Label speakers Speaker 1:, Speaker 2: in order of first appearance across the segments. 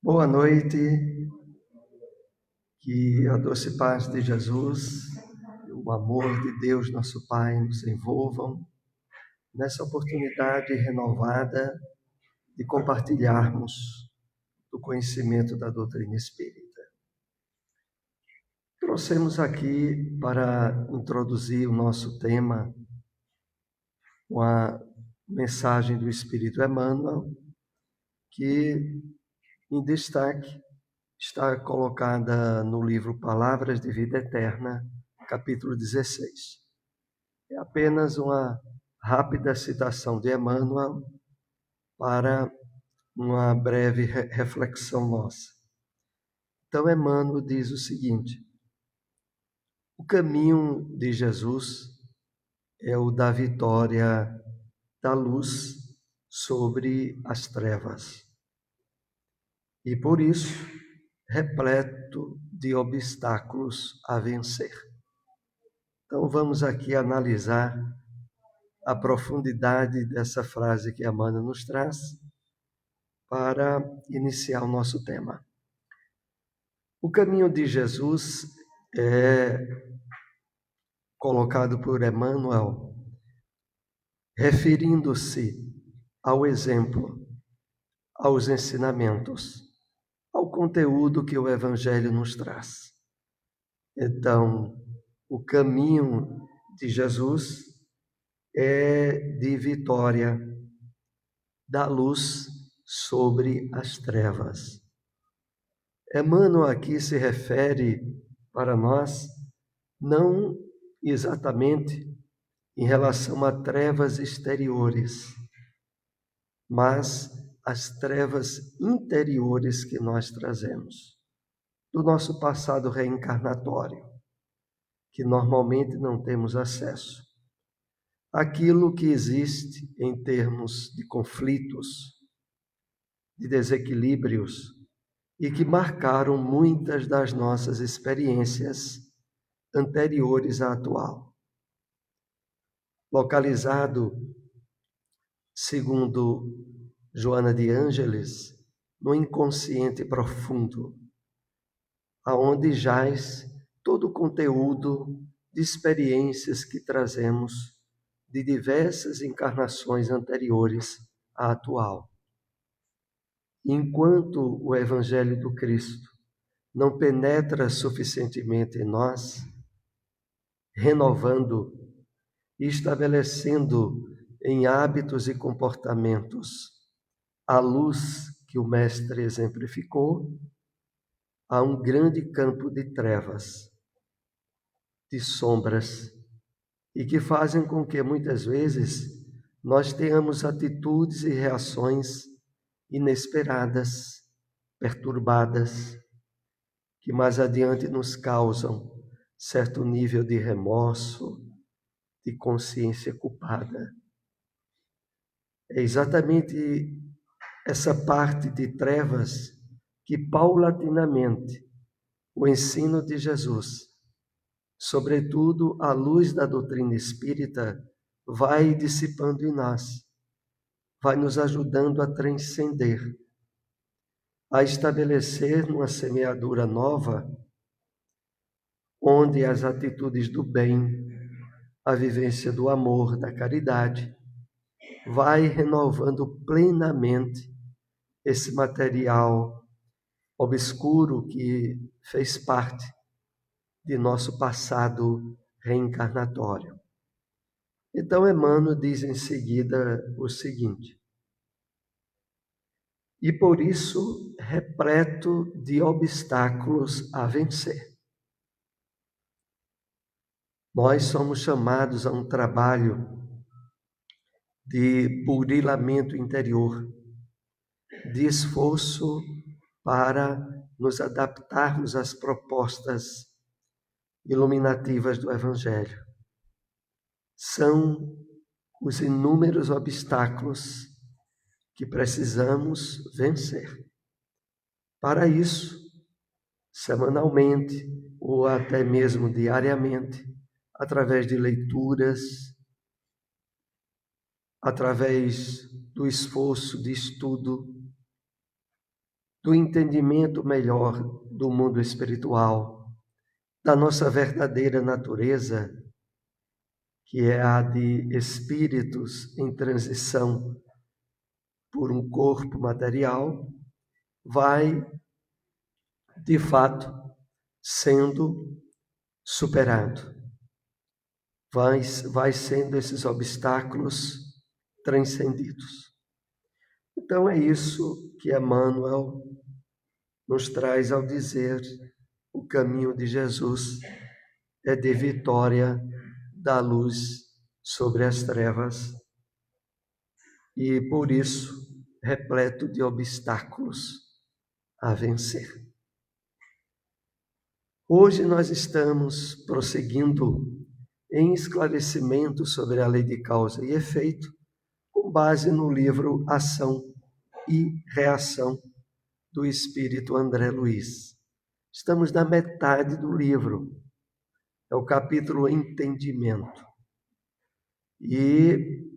Speaker 1: Boa noite, que a doce paz de Jesus, o amor de Deus, nosso Pai, nos envolvam nessa oportunidade renovada de compartilharmos do conhecimento da doutrina espírita. Trouxemos aqui para introduzir o nosso tema uma mensagem do Espírito Emmanuel, que em destaque está colocada no livro Palavras de Vida Eterna, capítulo 16. É apenas uma rápida citação de Emmanuel para uma breve reflexão nossa. Então, Emmanuel diz o seguinte: o caminho de Jesus é o da vitória da luz sobre as trevas. E por isso, repleto de obstáculos a vencer. Então vamos aqui analisar a profundidade dessa frase que Emmanuel nos traz para iniciar o nosso tema. O caminho de Jesus é colocado por Emmanuel referindo-se ao exemplo, aos ensinamentos, ao conteúdo que o Evangelho nos traz. Então, o caminho de Jesus é de vitória da luz sobre as trevas. Emmanuel aqui se refere para nós não exatamente em relação a trevas exteriores, mas as trevas interiores que nós trazemos, do nosso passado reencarnatório, que normalmente não temos acesso. Aquilo que existe em termos de conflitos, de desequilíbrios, e que marcaram muitas das nossas experiências anteriores à atual. Localizado, segundo Joana de Ângeles, no inconsciente profundo, aonde jaz todo o conteúdo de experiências que trazemos de diversas encarnações anteriores à atual. Enquanto o Evangelho do Cristo não penetra suficientemente em nós, renovando e estabelecendo em hábitos e comportamentos a luz que o Mestre exemplificou, há um grande campo de trevas, de sombras, e que fazem com que muitas vezes nós tenhamos atitudes e reações inesperadas, perturbadas, que mais adiante nos causam certo nível de remorso, de consciência culpada. É exatamente essa parte de trevas que paulatinamente o ensino de Jesus, sobretudo à luz da doutrina espírita, vai dissipando em nós, vai nos ajudando a transcender, a estabelecer uma semeadura nova, onde as atitudes do bem, a vivência do amor, da caridade, vai renovando plenamente esse material obscuro que fez parte de nosso passado reencarnatório. Então, Emmanuel diz em seguida o seguinte: e por isso repleto de obstáculos a vencer. Nós somos chamados a um trabalho de burilamento interior, de esforço para nos adaptarmos às propostas iluminativas do Evangelho. São os inúmeros obstáculos que precisamos vencer. Para isso, semanalmente ou até mesmo diariamente, através de leituras, através do esforço de estudo, do entendimento melhor do mundo espiritual, da nossa verdadeira natureza, que é a de espíritos em transição por um corpo material, vai, de fato, sendo superado. Vai sendo esses obstáculos transcendidos. Então é isso que Emmanuel nos traz ao dizer: o caminho de Jesus é de vitória da luz sobre as trevas e, por isso, repleto de obstáculos a vencer. Hoje nós estamos prosseguindo em esclarecimento sobre a lei de causa e efeito, com base no livro Ação e Reação, do Espírito André Luiz. Estamos na metade do livro, é o capítulo Entendimento. E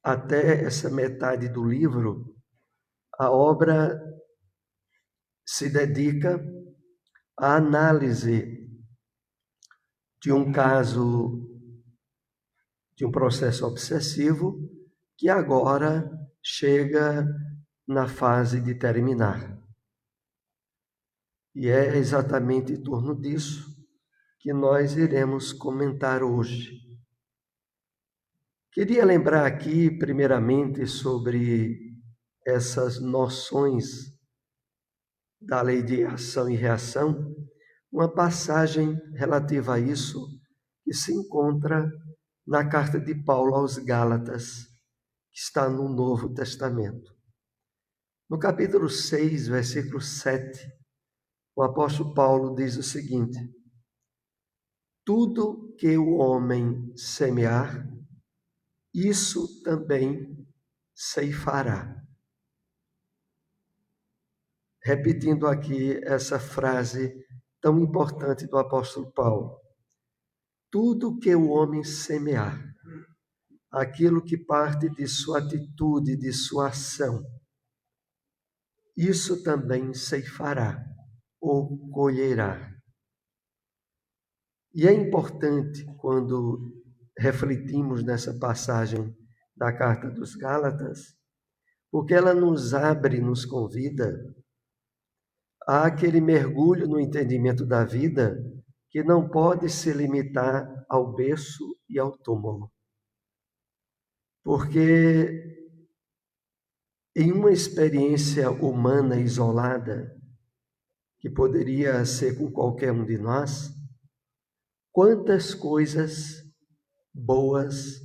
Speaker 1: até essa metade do livro, a obra se dedica à análise de um caso, de um processo obsessivo, que agora chega na fase de terminar. E é exatamente em torno disso que nós iremos comentar hoje. Queria lembrar aqui, primeiramente, sobre essas noções da lei de ação e reação, uma passagem relativa a isso que se encontra na carta de Paulo aos Gálatas, que está no Novo Testamento. No capítulo 6, versículo 7, o apóstolo Paulo diz o seguinte: tudo que o homem semear, isso também ceifará. Repetindo aqui essa frase tão importante do apóstolo Paulo. Tudo que o homem semear, aquilo que parte de sua atitude, de sua ação, isso também ceifará ou colherá. E é importante, quando refletimos nessa passagem da Carta dos Gálatas, porque ela nos abre, nos convida a aquele mergulho no entendimento da vida que não pode se limitar ao berço e ao túmulo. Porque em uma experiência humana isolada, que poderia ser com qualquer um de nós, quantas coisas boas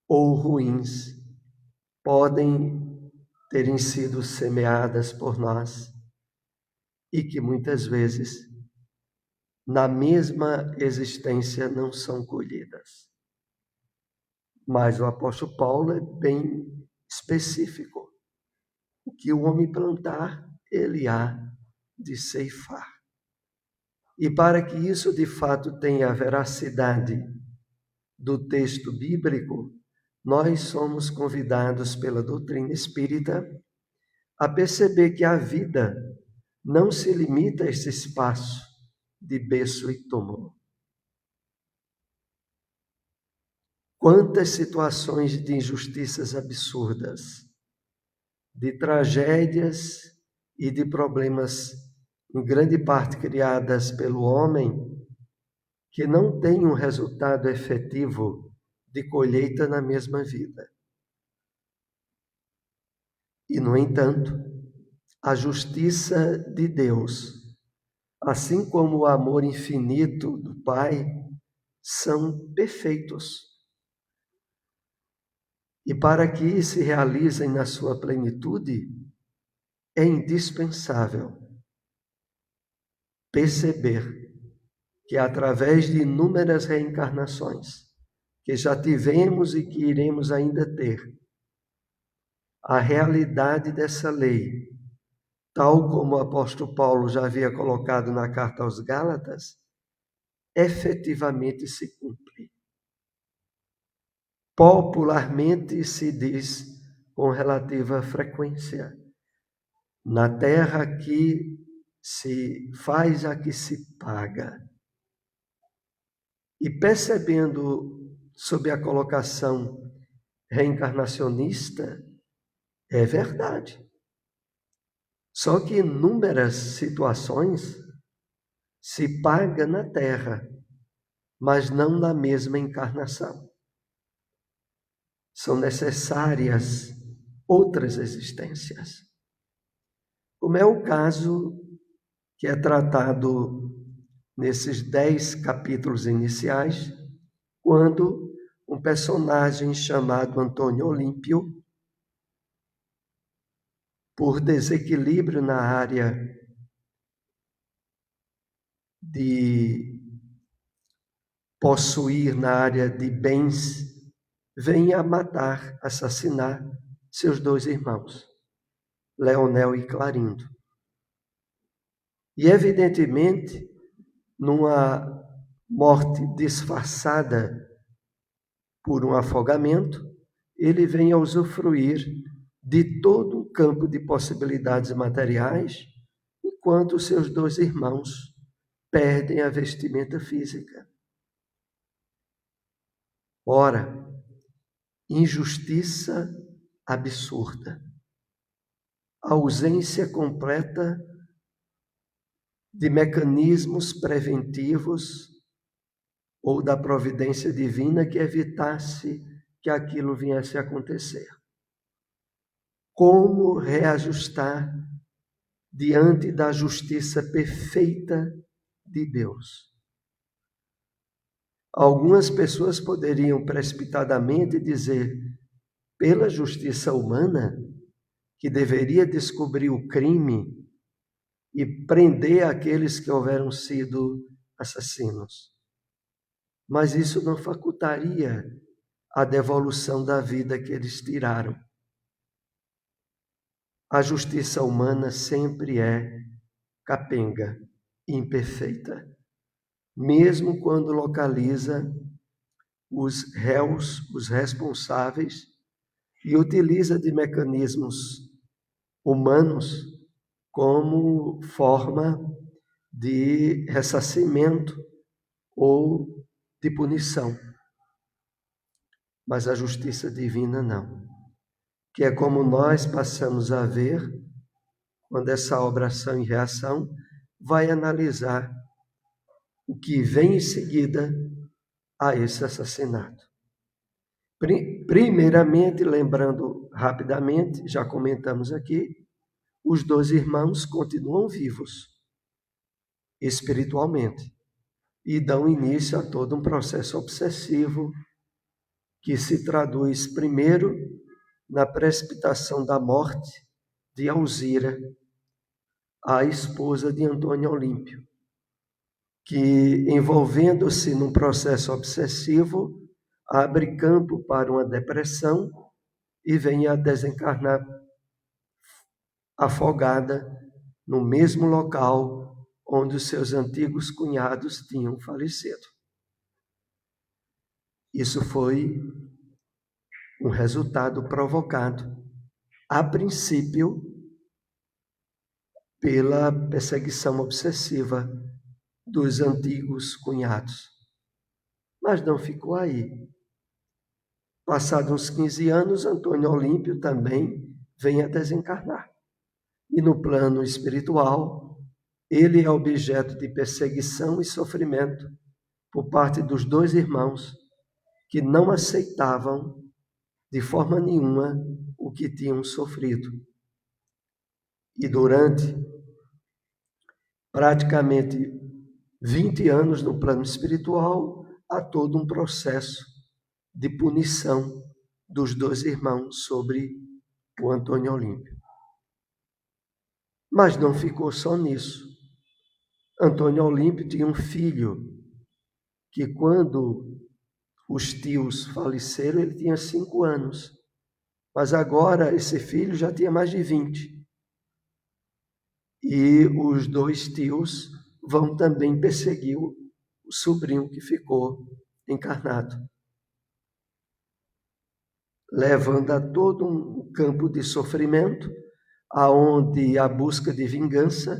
Speaker 1: ou ruins podem terem sido semeadas por nós e que muitas vezes na mesma existência não são colhidas. Mas o apóstolo Paulo é bem específico. O que o homem plantar, ele há de ceifar. E para que isso de fato tenha a veracidade do texto bíblico, nós somos convidados pela doutrina espírita a perceber que a vida não se limita a esse espaço de berço e túmulo. Quantas situações de injustiças absurdas, de tragédias e de problemas, em grande parte criadas pelo homem, que não têm um resultado efetivo de colheita na mesma vida. E, no entanto, a justiça de Deus, assim como o amor infinito do Pai, são perfeitos. E para que se realizem na sua plenitude, é indispensável perceber que através de inúmeras reencarnações, que já tivemos e que iremos ainda ter, a realidade dessa lei, tal como o apóstolo Paulo já havia colocado na carta aos Gálatas, efetivamente se cumpre. Popularmente se diz com relativa frequência: Na terra aqui se faz a que se paga. E percebendo sob a colocação reencarnacionista, é verdade. Só que em inúmeras situações se paga na terra, mas não na mesma encarnação. São necessárias outras existências. Como é o caso que é tratado nesses 10 capítulos iniciais, quando um personagem chamado Antônio Olímpio, por desequilíbrio na área de possuir, na área de bens, vem a matar, assassinar seus 2 irmãos, Leonel e Clarindo. E, evidentemente, numa morte disfarçada por um afogamento, ele vem a usufruir de todo um campo de possibilidades materiais, enquanto seus 2 irmãos perdem a vestimenta física. Ora, injustiça absurda, ausência completa de mecanismos preventivos ou da providência divina que evitasse que aquilo viesse a acontecer. Como reajustar diante da justiça perfeita de Deus? Algumas pessoas poderiam precipitadamente dizer, pela justiça humana, que deveria descobrir o crime e prender aqueles que houveram sido assassinos. Mas isso não facultaria a devolução da vida que eles tiraram. A justiça humana sempre é capenga, imperfeita, mesmo quando localiza os réus, os responsáveis, e utiliza de mecanismos humanos como forma de ressarcimento ou de punição. Mas a justiça divina não. Que é como nós passamos a ver quando essa obra ação e reação vai analisar o que vem em seguida a esse assassinato. Primeiramente, lembrando rapidamente, já comentamos aqui, os 2 irmãos continuam vivos espiritualmente e dão início a todo um processo obsessivo que se traduz primeiro na precipitação da morte de Alzira, a esposa de Antônio Olímpio, que, envolvendo-se num processo obsessivo, abre campo para uma depressão e vem a desencarnar afogada no mesmo local onde os seus antigos cunhados tinham falecido. Isso foi um resultado provocado, a princípio, pela perseguição obsessiva dos antigos cunhados. Mas não ficou aí. Passados uns 15 anos, Antônio Olímpio também vem a desencarnar. E no plano espiritual, ele é objeto de perseguição e sofrimento por parte dos 2 irmãos que não aceitavam de forma nenhuma o que tinham sofrido. E durante praticamente 20 anos no plano espiritual, há todo um processo de punição dos 2 irmãos sobre o Antônio Olímpio. Mas não ficou só nisso. Antônio Olímpio tinha um filho que, quando os tios faleceram, ele tinha 5 anos. Mas agora esse filho já tinha mais de 20. E os 2 tios vão também perseguir o sobrinho que ficou encarnado, levando a todo um campo de sofrimento, aonde a busca de vingança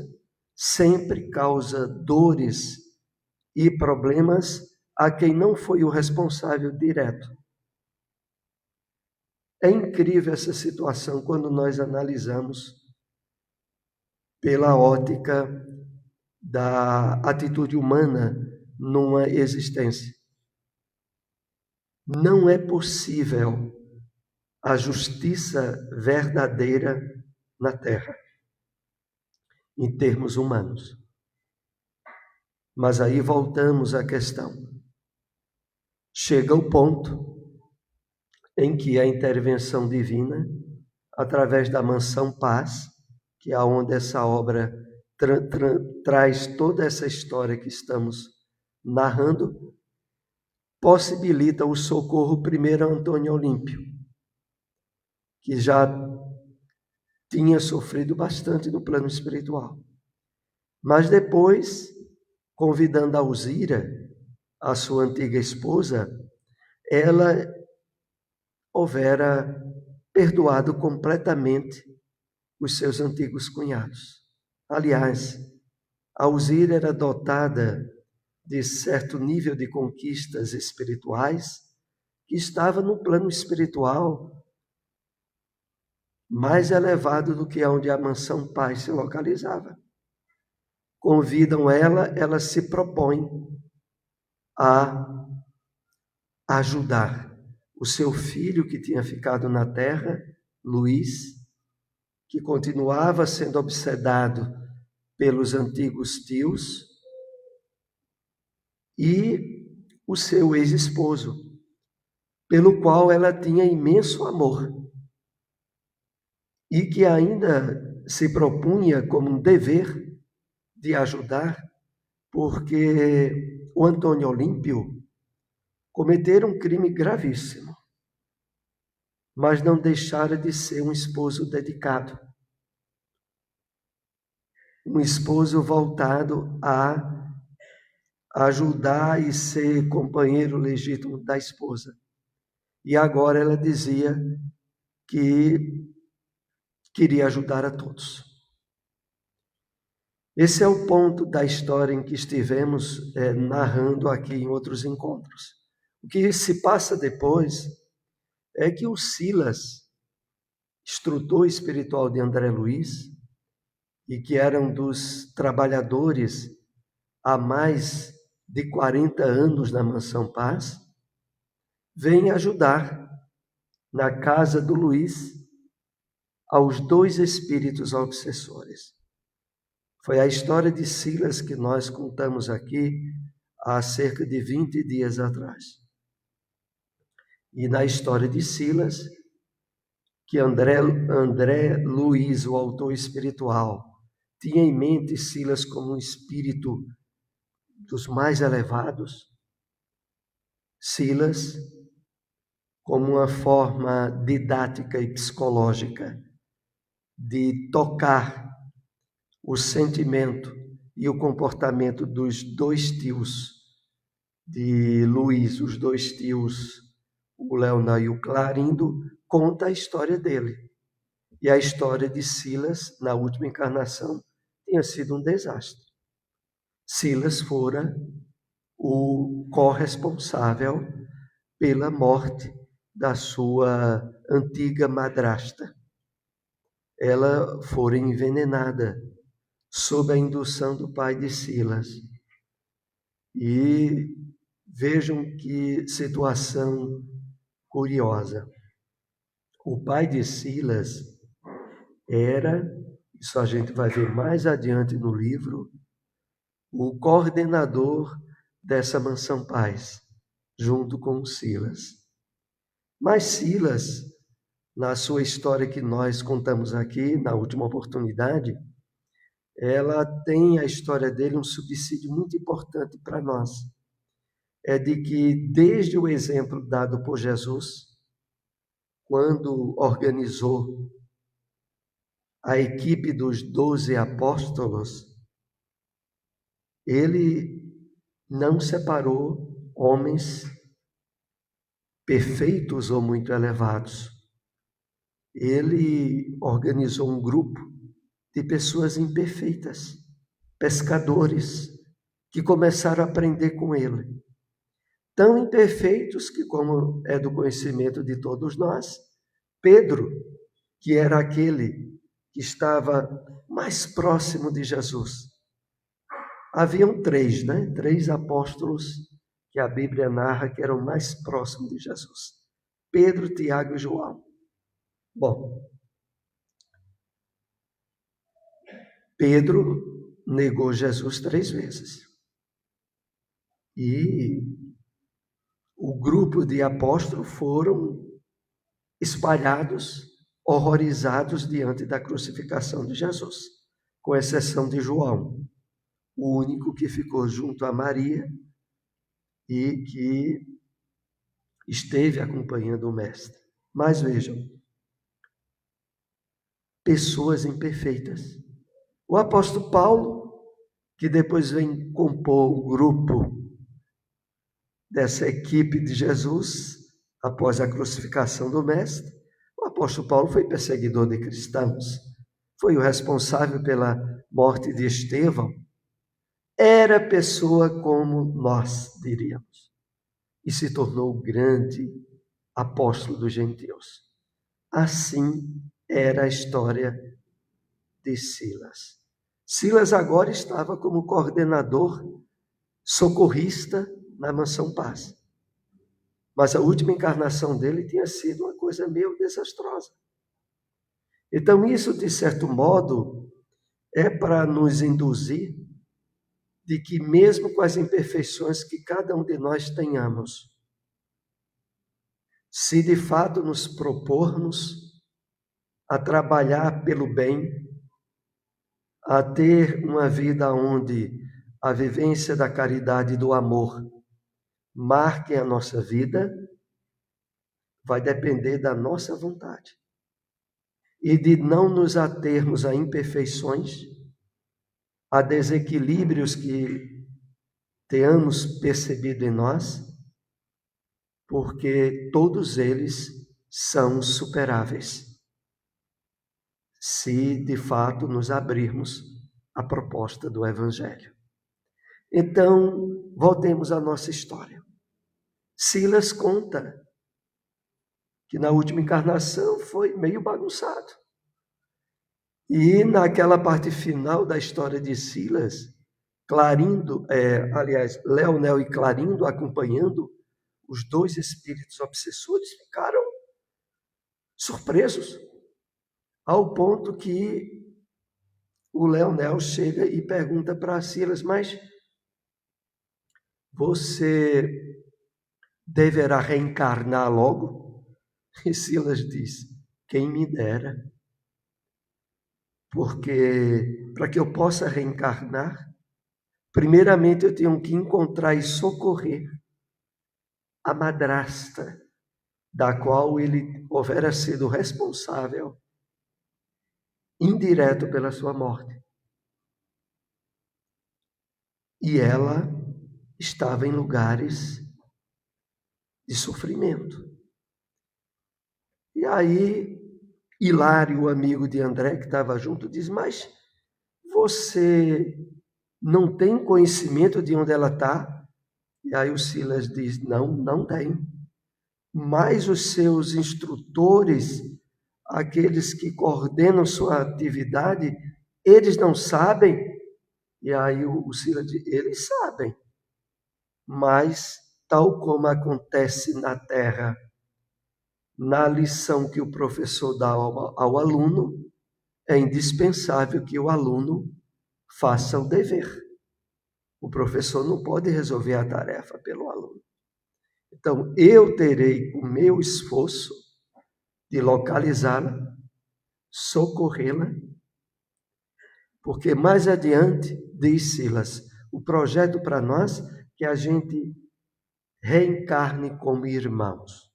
Speaker 1: sempre causa dores e problemas a quem não foi o responsável direto. É incrível essa situação quando nós analisamos pela ótica da atitude humana numa existência. Não é possível a justiça verdadeira na Terra, em termos humanos. Mas aí voltamos à questão. Chega o ponto em que a intervenção divina, através da Mansão Paz, que é onde essa obra traz toda essa história que estamos narrando, possibilita o socorro primeiro a Antônio Olímpio, que já tinha sofrido bastante no plano espiritual. Mas depois, convidando a Alzira, a sua antiga esposa, ela houvera perdoado completamente os seus antigos cunhados. Aliás, a Alzira era dotada de certo nível de conquistas espirituais que estava no plano espiritual mais elevado do que onde a Mansão Paz se localizava. Convidam ela se propõe a ajudar o seu filho que tinha ficado na terra, Luís, que continuava sendo obsedado pelos antigos tios, e o seu ex-esposo, pelo qual ela tinha imenso amor, e que ainda se propunha como um dever de ajudar, porque o Antônio Olímpio cometera um crime gravíssimo, mas não deixara de ser um esposo dedicado, um esposo voltado a ajudar e ser companheiro legítimo da esposa. E agora ela dizia que queria ajudar a todos. Esse é o ponto da história em que estivemos narrando aqui em outros encontros. O que se passa depois é que o Silas, instrutor espiritual de André Luiz, e que era um dos trabalhadores há mais de 40 anos na Mansão Paz, vem ajudar na casa do Luiz aos dois espíritos obsessores. Foi a história de Silas que nós contamos aqui há cerca de 20 dias atrás. E na história de Silas, que André Luiz, o autor espiritual, tinha em mente Silas como um espírito dos mais elevados, Silas, como uma forma didática e psicológica de tocar o sentimento e o comportamento dos dois tios de Luiz, os dois tios, o Leonel e o Clarindo, conta a história dele. E a história de Silas, na última encarnação, tinha sido um desastre. Silas fora o corresponsável pela morte da sua antiga madrasta. Ela fora envenenada sob a indução do pai de Silas. E vejam que situação curiosa. O pai de Silas era, isso a gente vai ver mais adiante no livro, o coordenador dessa Mansão Paz, junto com Silas. Mas Silas, na sua história que nós contamos aqui, na última oportunidade, ela tem a história dele um subsídio muito importante para nós. É de que, desde o exemplo dado por Jesus, quando organizou a equipe dos 12 apóstolos, ele não separou homens perfeitos ou muito elevados. ele organizou um grupo de pessoas imperfeitas, pescadores, que começaram a aprender com ele. Tão imperfeitos que, como é do conhecimento de todos nós, Pedro, que era aquele que estava mais próximo de Jesus. Haviam três, né? 3 apóstolos que a Bíblia narra que eram mais próximos de Jesus. Pedro, Tiago e João. Bom, Pedro negou Jesus 3 vezes. E o grupo de apóstolos foram espalhados, horrorizados diante da crucificação de Jesus, com exceção de João, o único que ficou junto a Maria e que esteve acompanhando o Mestre. Mas vejam, pessoas imperfeitas. O apóstolo Paulo, que depois vem compor o grupo dessa equipe de Jesus, após a crucificação do Mestre, o apóstolo Paulo foi perseguidor de cristãos, foi o responsável pela morte de Estevão, era pessoa como nós, diríamos, e se tornou o grande apóstolo dos gentios. Assim era a história de Silas. Silas agora estava como coordenador socorrista na Mansão Paz. Mas a última encarnação dele tinha sido uma coisa meio desastrosa. Então, isso, de certo modo, é para nos induzir de que, mesmo com as imperfeições que cada um de nós tenhamos, se de fato nos propormos a trabalhar pelo bem, a ter uma vida onde a vivência da caridade e do amor marquem a nossa vida, vai depender da nossa vontade. E de não nos atermos a imperfeições, a desequilíbrios que tenhamos percebido em nós, porque todos eles são superáveis, se de fato nos abrirmos à proposta do Evangelho. Então, voltemos à nossa história. Silas conta que na última encarnação foi meio bagunçado. E naquela parte final da história de Silas, Leonel e Clarindo, acompanhando os 2 espíritos obsessores, ficaram surpresos, ao ponto que o Leonel chega e pergunta para Silas: mas você deverá reencarnar logo? E Silas diz: quem me dera. Porque para que eu possa reencarnar, primeiramente eu tenho que encontrar e socorrer a madrasta, da qual ele houvera sido responsável, indireto pela sua morte. E ela estava em lugares de sofrimento. E aí, Hilário, o amigo de André, que estava junto, diz: mas você não tem conhecimento de onde ela está? E aí o Silas diz: não tem. Mas os seus instrutores, aqueles que coordenam sua atividade, eles não sabem? E aí o Silas diz: eles sabem. Mas, tal como acontece na Terra, na lição que o professor dá ao aluno, é indispensável que o aluno faça o dever. O professor não pode resolver a tarefa pelo aluno. Então, eu terei o meu esforço de localizá-la, socorrê-la, porque mais adiante, diz Silas, o projeto para nós é que a gente reencarne como irmãos.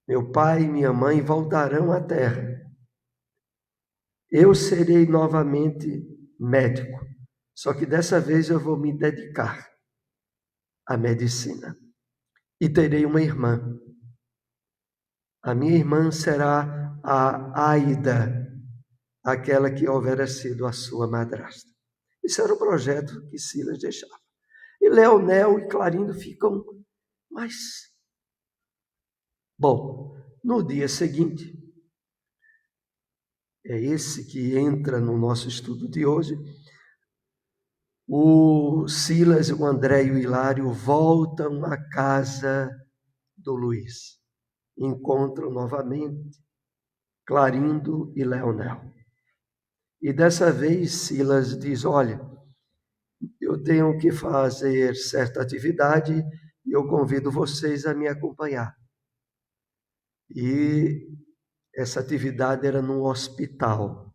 Speaker 1: Meu pai e minha mãe voltarão à Terra. Eu serei novamente médico, só que dessa vez eu vou me dedicar à medicina. E terei uma irmã. A minha irmã será a Aida, aquela que houvera sido a sua madrasta. Esse era o projeto que Silas deixava. E Leonel e Clarindo ficam, mas... Bom, no dia seguinte, é esse que entra no nosso estudo de hoje, o Silas, o André e o Hilário voltam à casa do Luiz. Encontram novamente Clarindo e Leonel. E dessa vez Silas diz, olha, eu tenho que fazer certa atividade e eu convido vocês a me acompanhar. E essa atividade era no hospital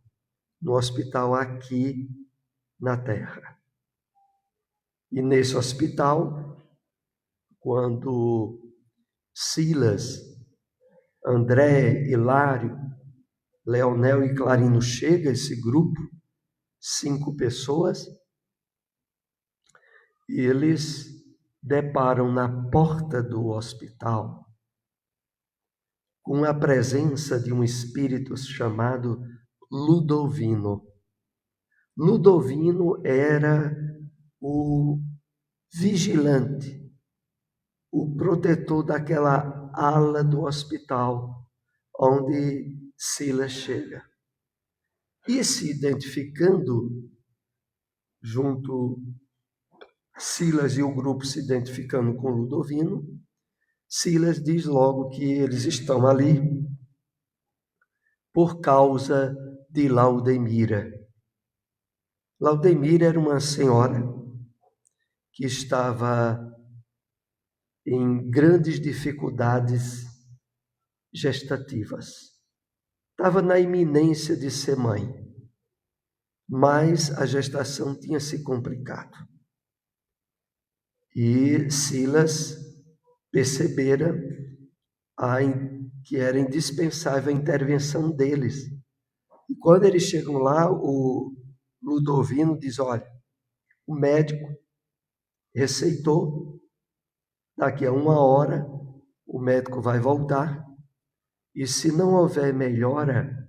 Speaker 1: aqui na terra. E nesse hospital, quando Silas, André, Hilário, Leonel e Clarino chegam, esse grupo, 5 pessoas, e eles deparam na porta do hospital com a presença de um espírito chamado Ludovino. Ludovino era o vigilante, o protetor daquela ala do hospital onde Silas chega. E se identificando, junto Silas e o grupo se identificando com Ludovino, Silas diz logo que eles estão ali por causa de Laudemira. Laudemira era uma senhora que estava em grandes dificuldades gestativas. Estava na iminência de ser mãe, mas a gestação tinha se complicado. E Silas percebera que era indispensável a intervenção deles. E quando eles chegam lá, o Ludovino diz, olha, o médico receitou, daqui a 1 hora o médico vai voltar, e se não houver melhora,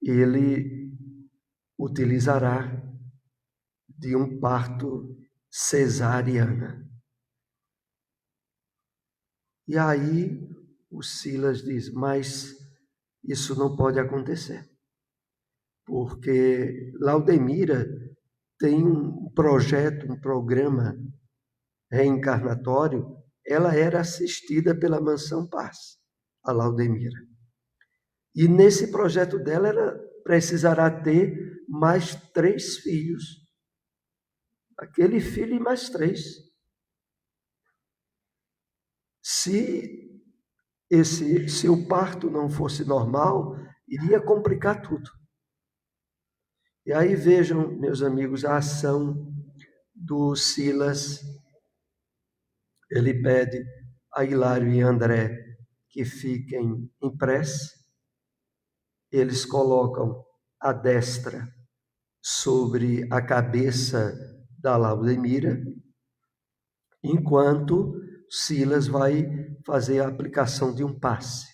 Speaker 1: ele utilizará de um parto cesariana. E aí o Silas diz, mas isso não pode acontecer, porque Laudemira tem um projeto, um programa reencarnatório, ela era assistida pela Mansão Paz, a Laudemira. E nesse projeto dela, ela precisará ter mais 3 filhos. Aquele filho e mais 3. Se o parto não fosse normal, iria complicar tudo. E aí vejam, meus amigos, a ação do Silas. Ele pede a Hilário e André que fiquem em prece. Eles colocam a destra sobre a cabeça da Laudemira, enquanto Silas vai fazer a aplicação de um passe.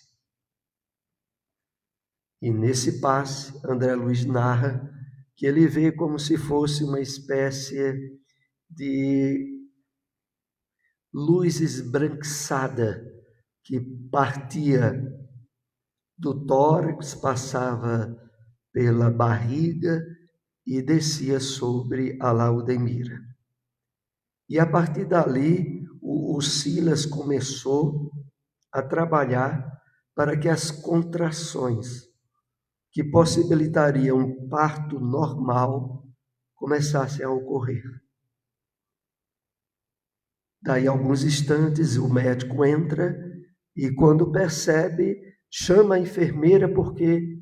Speaker 1: E nesse passe, André Luiz narra que ele vê como se fosse uma espécie de luz esbranquiçada que partia do tórax, passava pela barriga e descia sobre a Laudemira. E a partir dali, o Silas começou a trabalhar para que as contrações que possibilitariam um parto normal começassem a ocorrer. Daí, alguns instantes, o médico entra e, quando percebe, chama a enfermeira porque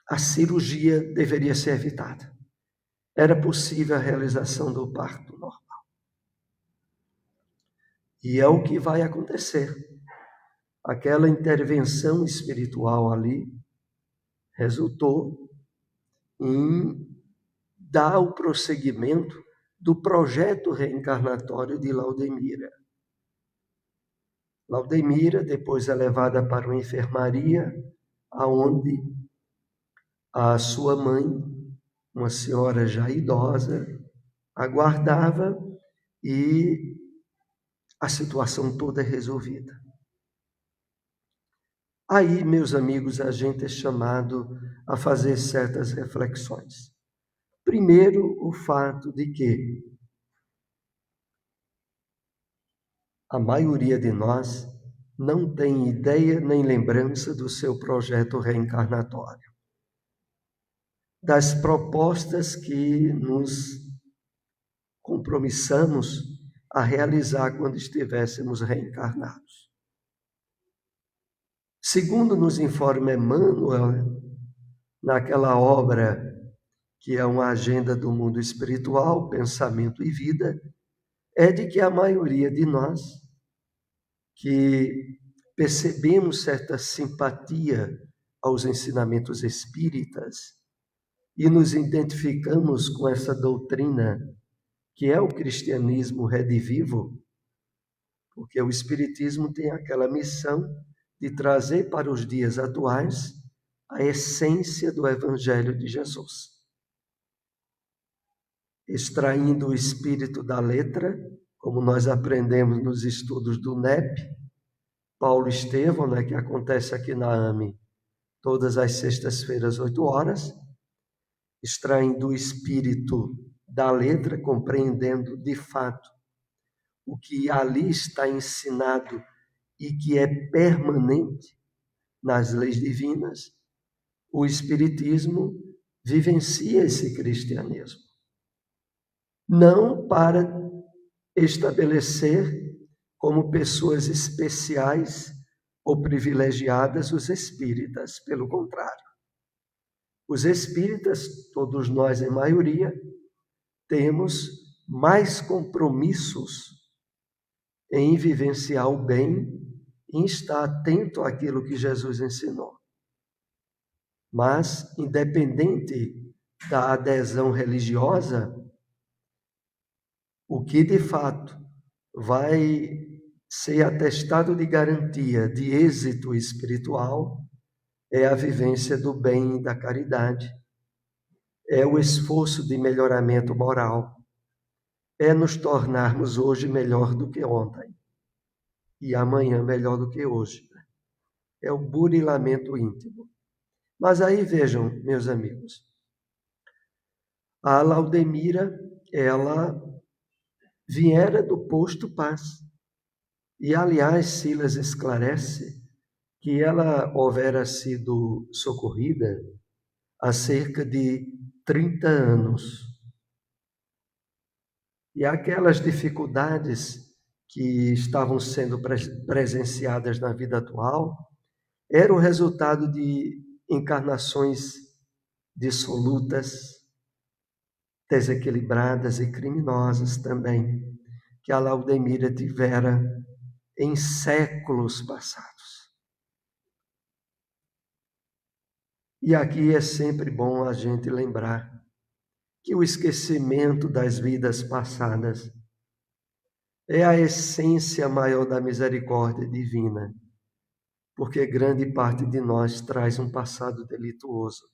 Speaker 1: a cirurgia deveria ser evitada. Era possível a realização do parto normal. E é o que vai acontecer. Aquela intervenção espiritual ali resultou em dar o prosseguimento do projeto reencarnatório de Laudemira. Laudemira depois é levada para uma enfermaria, aonde a sua mãe, uma senhora já idosa, aguardava e a situação toda é resolvida. Aí, meus amigos, a gente é chamado a fazer certas reflexões. Primeiro, o fato de que a maioria de nós não tem ideia nem lembrança do seu projeto reencarnatório, das propostas que nos compromissamos a realizar quando estivéssemos reencarnados. Segundo nos informa Emmanuel, naquela obra que é uma agenda do mundo espiritual, pensamento e vida, é de que a maioria de nós que percebemos certa simpatia aos ensinamentos espíritas e nos identificamos com essa doutrina que é o cristianismo redivivo, porque o espiritismo tem aquela missão de trazer para os dias atuais a essência do Evangelho de Jesus. Extraindo o espírito da letra, como nós aprendemos nos estudos do NEP, Paulo Estevão, que acontece aqui na AME, todas as sextas-feiras, 8 horas, extraindo o espírito da letra, compreendendo de fato o que ali está ensinado e que é permanente nas leis divinas, o Espiritismo vivencia esse cristianismo. Não para estabelecer como pessoas especiais ou privilegiadas os espíritas, pelo contrário. Os espíritas, todos nós em maioria, temos mais compromissos em vivenciar o bem, em estar atento àquilo que Jesus ensinou. Mas, independente da adesão religiosa, o que de fato vai ser atestado de garantia de êxito espiritual é a vivência do bem e da caridade, é o esforço de melhoramento moral, é nos tornarmos hoje melhor do que ontem e amanhã melhor do que hoje. É o burilamento íntimo. Mas aí vejam, meus amigos, a Laudemira, ela viera do posto Paz. E, aliás, Silas esclarece que ela houvera sido socorrida há cerca de 30 anos. E aquelas dificuldades que estavam sendo presenciadas na vida atual eram o resultado de encarnações dissolutas, desequilibradas e criminosas também, que a Laudemira tivera em séculos passados. E aqui é sempre bom a gente lembrar que o esquecimento das vidas passadas é a essência maior da misericórdia divina, porque grande parte de nós traz um passado delituoso,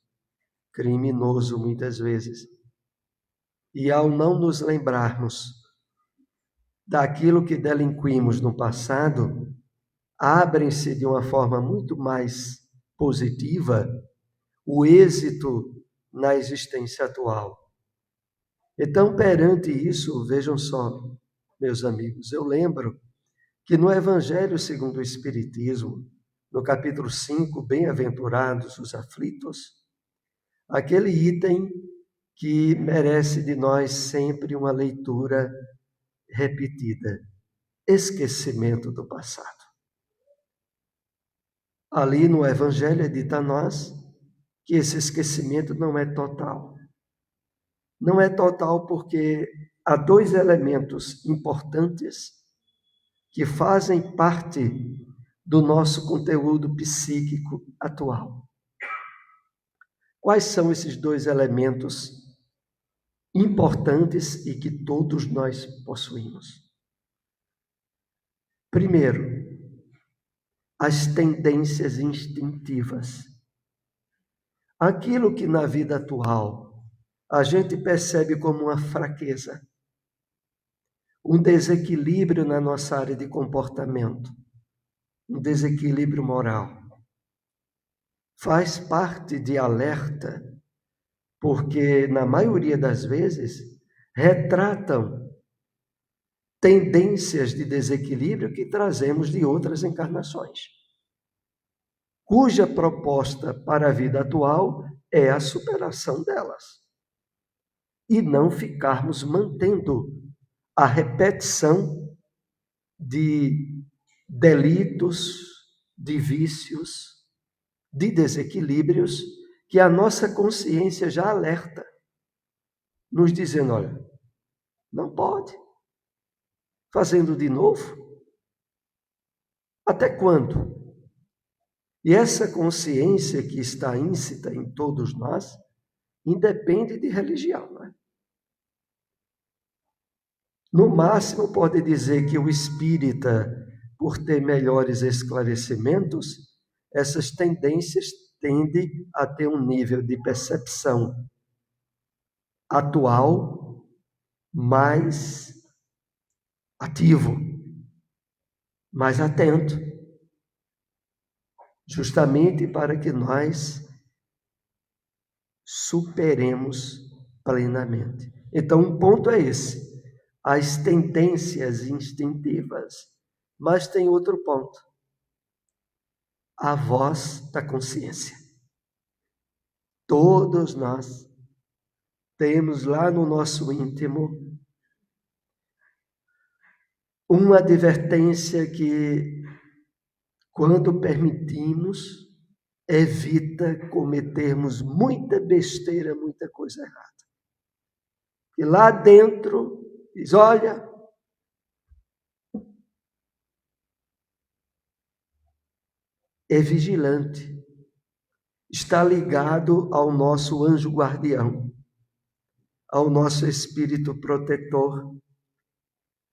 Speaker 1: criminoso muitas vezes. E ao não nos lembrarmos daquilo que delinquimos no passado, abrem-se de uma forma muito mais positiva o êxito na existência atual. Então, perante isso, vejam só, meus amigos, eu lembro que no Evangelho segundo o Espiritismo, no capítulo 5, Bem-aventurados os aflitos, aquele item que merece de nós sempre uma leitura repetida, esquecimento do passado. Ali no Evangelho é dito a nós que esse esquecimento não é total. Não é total porque há 2 elementos importantes que fazem parte do nosso conteúdo psíquico atual. Quais são esses 2 elementos importantes e que todos nós possuímos? Primeiro, as tendências instintivas. Aquilo que na vida atual a gente percebe como uma fraqueza, um desequilíbrio na nossa área de comportamento, um desequilíbrio moral, faz parte de alerta, porque na maioria das vezes retratam tendências de desequilíbrio que trazemos de outras encarnações, cuja proposta para a vida atual é a superação delas, e não ficarmos mantendo a repetição de delitos, de vícios, de desequilíbrios que a nossa consciência já alerta, nos dizendo, olha, não pode. Fazendo de novo? Até quando? E essa consciência que está íncita em todos nós, independe de religião, não é? No máximo, pode dizer que o espírita, por ter melhores esclarecimentos, essas tendências tendem a ter um nível de percepção atual mais ativo, mais atento, justamente para que nós superemos plenamente. Então, um ponto é esse, as tendências instintivas, mas tem outro ponto, a voz da consciência. Todos nós temos lá no nosso íntimo uma advertência que, quando permitimos, evita cometermos muita besteira, muita coisa errada. E lá dentro diz, olha, é vigilante, está ligado ao nosso anjo guardião, ao nosso espírito protetor,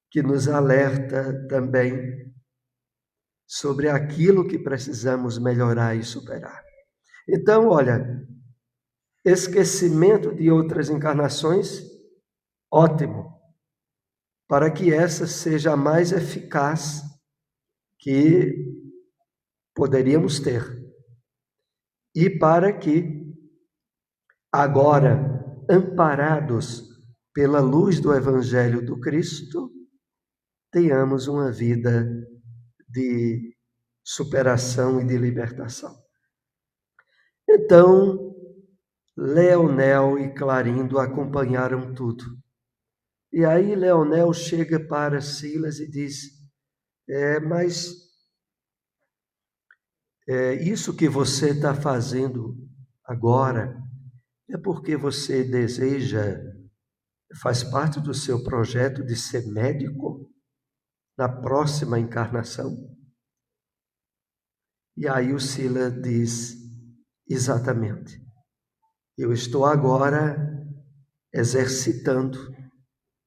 Speaker 1: que nos alerta também sobre aquilo que precisamos melhorar e superar. Então, olha, esquecimento de outras encarnações, ótimo, para que essa seja a mais eficaz que poderíamos ter. E para que, agora, amparados pela luz do Evangelho do Cristo, tenhamos uma vida de superação e de libertação. Então, Leonel e Clarindo acompanharam tudo. E aí Leonel chega para Silas e diz, mas isso que você está fazendo agora é porque você deseja, faz parte do seu projeto de ser médico na próxima encarnação? E aí o Silas diz, exatamente, eu estou agora exercitando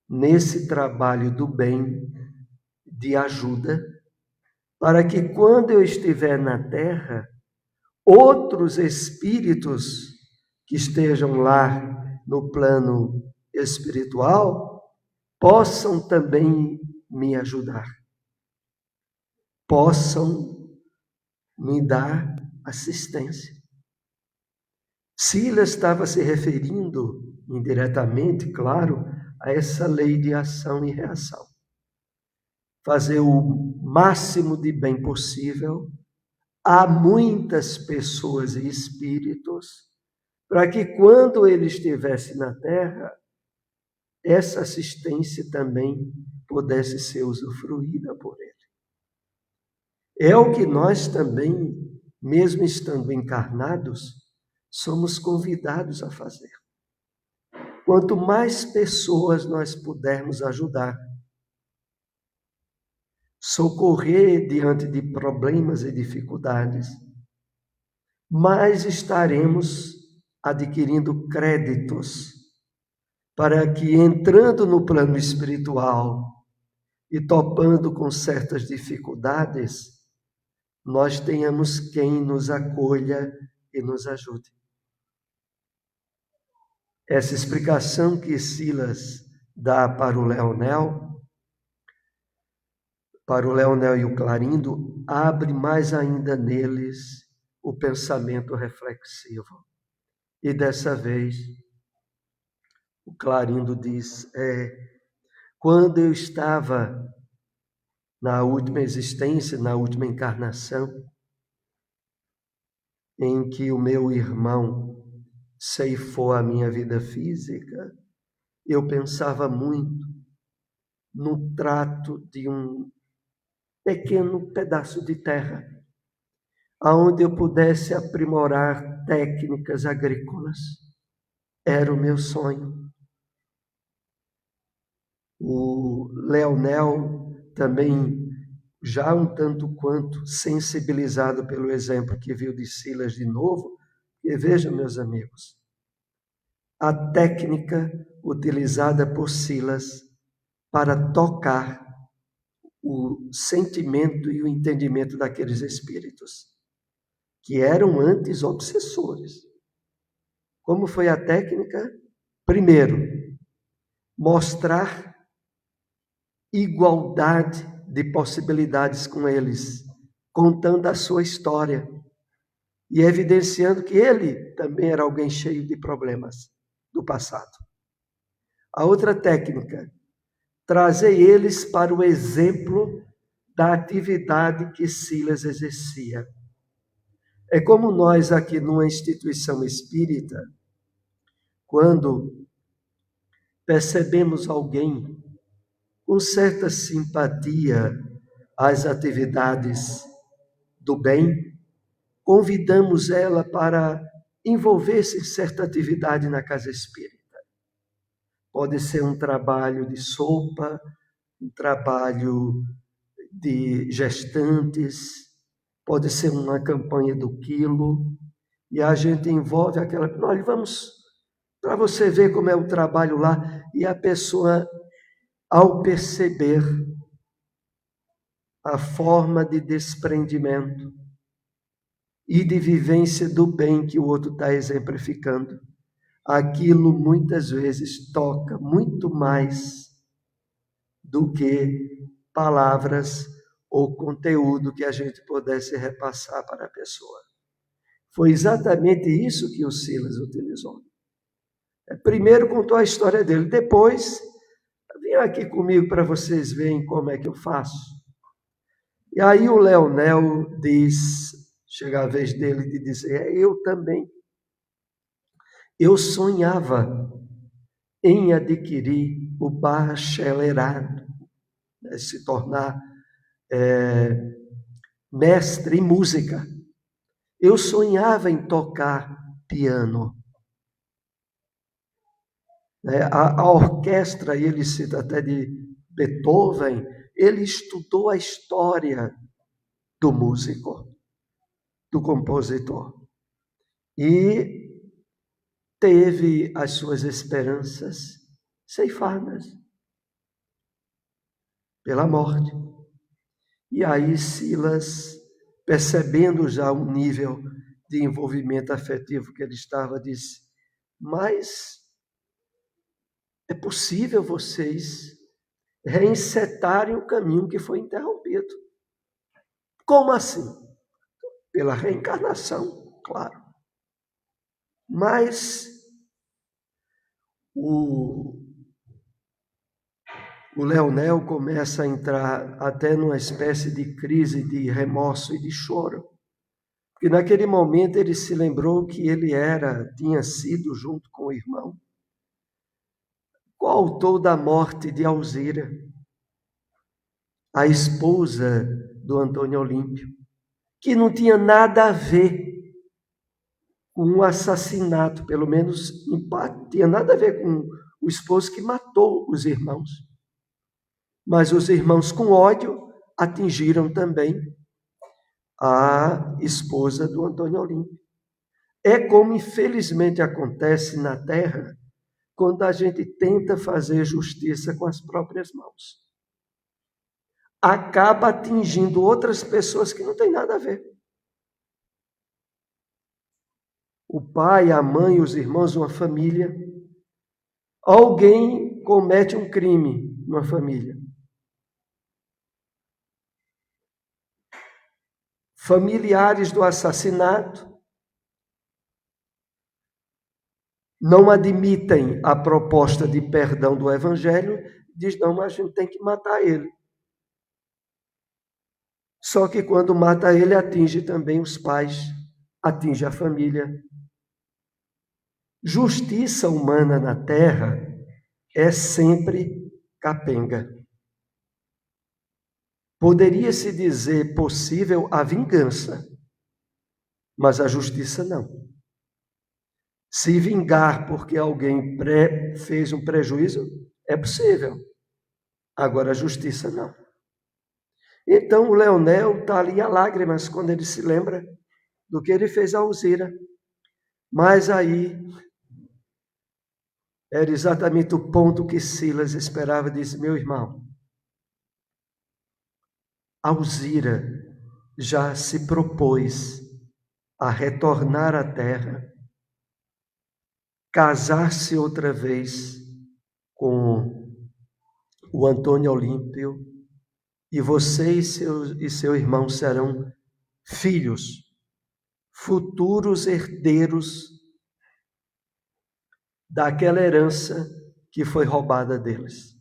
Speaker 1: nesse trabalho do bem, de ajuda, para que quando eu estiver na Terra, outros espíritos que estejam lá no plano espiritual possam também me ajudar, possam me dar assistência. Silas estava se referindo indiretamente, claro, a essa lei de ação e reação. Fazer o máximo de bem possível a muitas pessoas e espíritos, para que quando ele estivesse na Terra, essa assistência também pudesse ser usufruída por ele. É o que nós também, mesmo estando encarnados, somos convidados a fazer. Quanto mais pessoas nós pudermos ajudar, socorrer diante de problemas e dificuldades, mais estaremos adquirindo créditos para que, entrando no plano espiritual e topando com certas dificuldades, nós tenhamos quem nos acolha e nos ajude. Essa explicação que Silas dá para o Leonel e o Clarindo, abre mais ainda neles o pensamento reflexivo. E dessa vez, o Clarindo diz, quando eu estava na última existência, na última encarnação, em que o meu irmão ceifou a minha vida física, eu pensava muito no trato de um pequeno pedaço de terra, aonde eu pudesse aprimorar técnicas agrícolas. Era o meu sonho. O Leonel também, já um tanto quanto sensibilizado pelo exemplo que viu de Silas de novo, e vejam, meus amigos, a técnica utilizada por Silas para tocar o sentimento e o entendimento daqueles espíritos, que eram antes obsessores. Como foi a técnica? Primeiro, mostrar igualdade de possibilidades com eles, contando a sua história e evidenciando que ele também era alguém cheio de problemas do passado. A outra técnica, trazer eles para o exemplo da atividade que Silas exercia. É como nós aqui numa instituição espírita, quando percebemos alguém com certa simpatia às atividades do bem, convidamos ela para envolver-se em certa atividade na casa espírita. Pode ser um trabalho de sopa, um trabalho de gestantes, pode ser uma campanha do quilo, e a gente envolve aquela... Olha, vamos, para você ver como é o trabalho lá, e a pessoa, ao perceber a forma de desprendimento e de vivência do bem que o outro está exemplificando, aquilo muitas vezes toca muito mais do que palavras ou conteúdo que a gente pudesse repassar para a pessoa. Foi exatamente isso que o Silas utilizou. Primeiro contou a história dele, depois, venham aqui comigo para vocês verem como é que eu faço. E aí o Leonel diz, chega a vez dele de dizer, eu também. Eu sonhava em adquirir o bacharelado, se tornar mestre em música. Eu sonhava em tocar piano. A orquestra, ele cita até de Beethoven, ele estudou a história do músico, do compositor. E teve as suas esperanças ceifadas pela morte. E aí Silas, percebendo já o nível de envolvimento afetivo que ele estava, disse, mas é possível vocês reencetarem o caminho que foi interrompido. Como assim? Pela reencarnação, claro. Mas o Leonel começa a entrar até numa espécie de crise de remorso e de choro. Porque naquele momento ele se lembrou que ele tinha sido, junto com o irmão, coautor da morte de Alzira, a esposa do Antônio Olímpio, que não tinha nada a ver com o assassinato, pelo menos em parte, tinha nada a ver com o esposo que matou os irmãos. Mas os irmãos, com ódio, atingiram também a esposa do Antônio Olímpio. É como infelizmente acontece na Terra, quando a gente tenta fazer justiça com as próprias mãos. acaba atingindo outras pessoas que não têm nada a ver. O pai, a mãe, os irmãos, uma família. Alguém comete um crime numa família. Familiares do assassinato não admitem a proposta de perdão do Evangelho, diz, não, mas a gente tem que matar ele. Só que quando mata ele, atinge também os pais, atinge a família. Justiça humana na terra é sempre capenga. Poderia-se dizer possível a vingança, mas a justiça não. Se vingar porque alguém fez um prejuízo, é possível. Agora a justiça não. Então o Leonel está ali a lágrimas quando ele se lembra do que ele fez a Alzira. Mas aí era exatamente o ponto que Silas esperava. Disse, meu irmão, Alzira já se propôs a retornar à terra, casar-se outra vez com o Antônio Olímpio, e você e seu irmão serão filhos, futuros herdeiros daquela herança que foi roubada deles.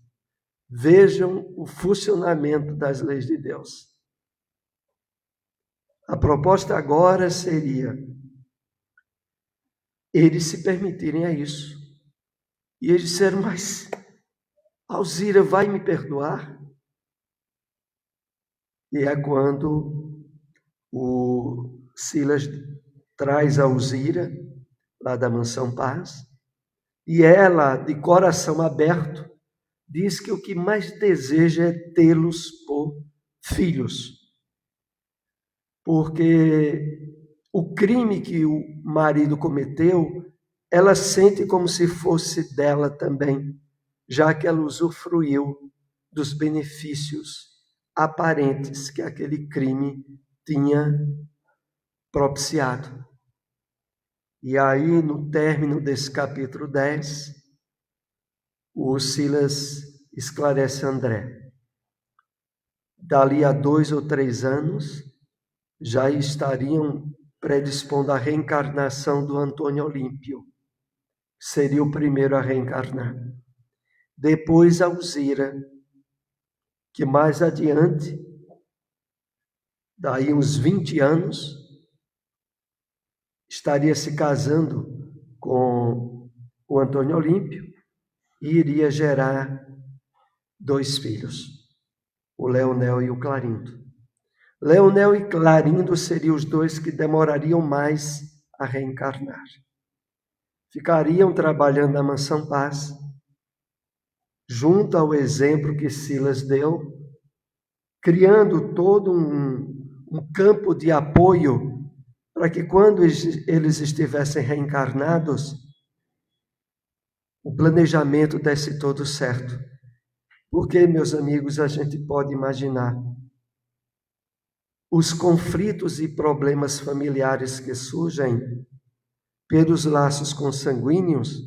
Speaker 1: Vejam o funcionamento das leis de Deus. A proposta agora seria eles se permitirem a isso. E eles disseram, mas Alzira vai me perdoar? E é quando o Silas traz a Alzira, lá da Mansão Paz, e ela, de coração aberto, diz que o que mais deseja é tê-los por filhos. Porque o crime que o marido cometeu, ela sente como se fosse dela também, já que ela usufruiu dos benefícios aparentes que aquele crime tinha propiciado. E aí, no término desse capítulo 10, o Silas esclarece a André. Dali a 2 ou 3 anos, já estariam predispondo a reencarnação do Antônio Olímpio. Seria o primeiro a reencarnar. Depois a Alzira, que mais adiante, daí uns 20 anos, estaria se casando com o Antônio Olímpio e iria gerar 2 filhos, o Leonel e o Clarindo. Leonel e Clarindo seriam os 2 que demorariam mais a reencarnar. Ficariam trabalhando na Mansão Paz, junto ao exemplo que Silas deu, criando todo um campo de apoio para que quando eles estivessem reencarnados, o planejamento desse todo certo. Porque, meus amigos, a gente pode imaginar os conflitos e problemas familiares que surgem pelos laços consanguíneos,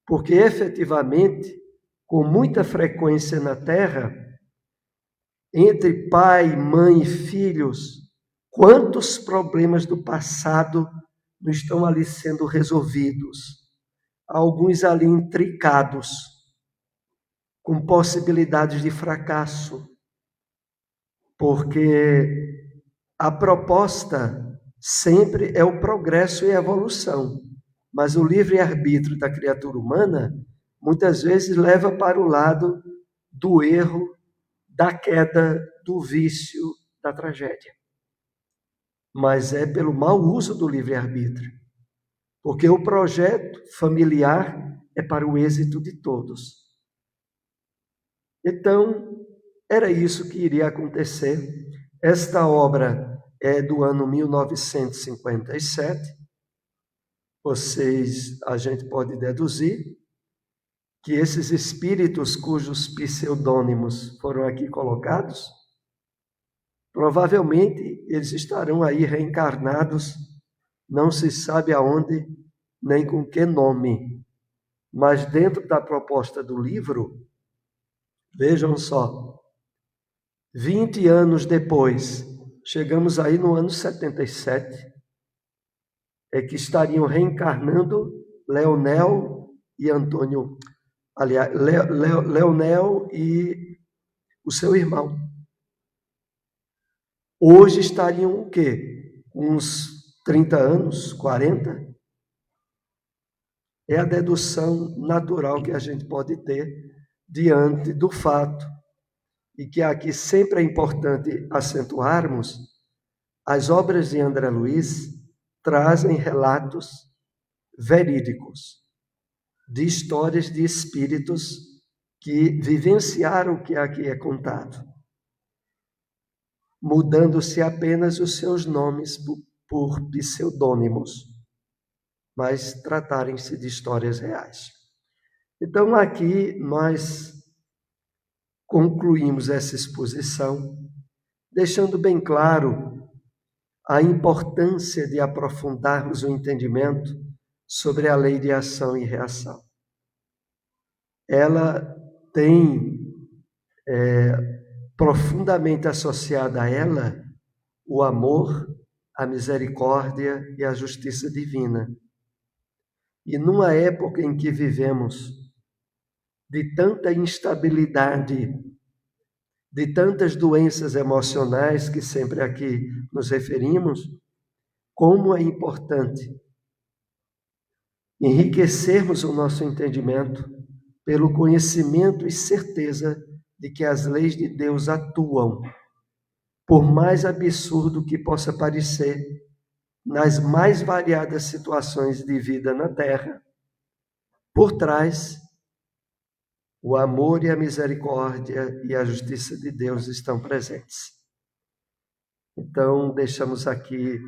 Speaker 1: porque efetivamente, com muita frequência na Terra, entre pai, mãe e filhos, quantos problemas do passado não estão ali sendo resolvidos? Alguns ali intricados, com possibilidades de fracasso, porque a proposta sempre é o progresso e a evolução, mas o livre-arbítrio da criatura humana muitas vezes leva para o lado do erro, da queda, do vício, da tragédia. Mas é pelo mau uso do livre-arbítrio, porque o projeto familiar é para o êxito de todos. Então, era isso que iria acontecer. Esta obra é do ano 1957. A gente pode deduzir que esses espíritos cujos pseudônimos foram aqui colocados Provavelmente eles estarão aí reencarnados, não se sabe aonde, nem com que nome. Mas dentro da proposta do livro, vejam só, 20 anos depois, chegamos aí no ano 77, é que estariam reencarnando Leonel e Antônio, aliás, Leonel e o seu irmão. Hoje estariam o quê? Uns 30 anos, 40? É a dedução natural que a gente pode ter diante do fato, e que aqui sempre é importante acentuarmos, as obras de André Luiz trazem relatos verídicos de histórias de espíritos que vivenciaram o que aqui é contado, mudando-se apenas os seus nomes por pseudônimos, mas tratarem-se de histórias reais. Então, aqui nós concluímos essa exposição, deixando bem claro a importância de aprofundarmos o entendimento sobre a lei de ação e reação. Ela tem profundamente associada a ela o amor, a misericórdia e a justiça divina. E numa época em que vivemos de tanta instabilidade, de tantas doenças emocionais que sempre aqui nos referimos, como é importante enriquecermos o nosso entendimento pelo conhecimento e certeza de que as leis de Deus atuam, por mais absurdo que possa parecer, nas mais variadas situações de vida na Terra. Por trás, o amor e a misericórdia e a justiça de Deus estão presentes. Então, deixamos aqui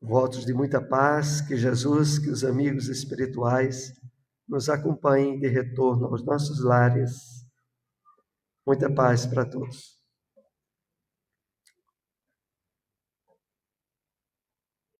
Speaker 1: votos de muita paz, que Jesus, que os amigos espirituais nos acompanhem de retorno aos nossos lares. Muita paz para todos.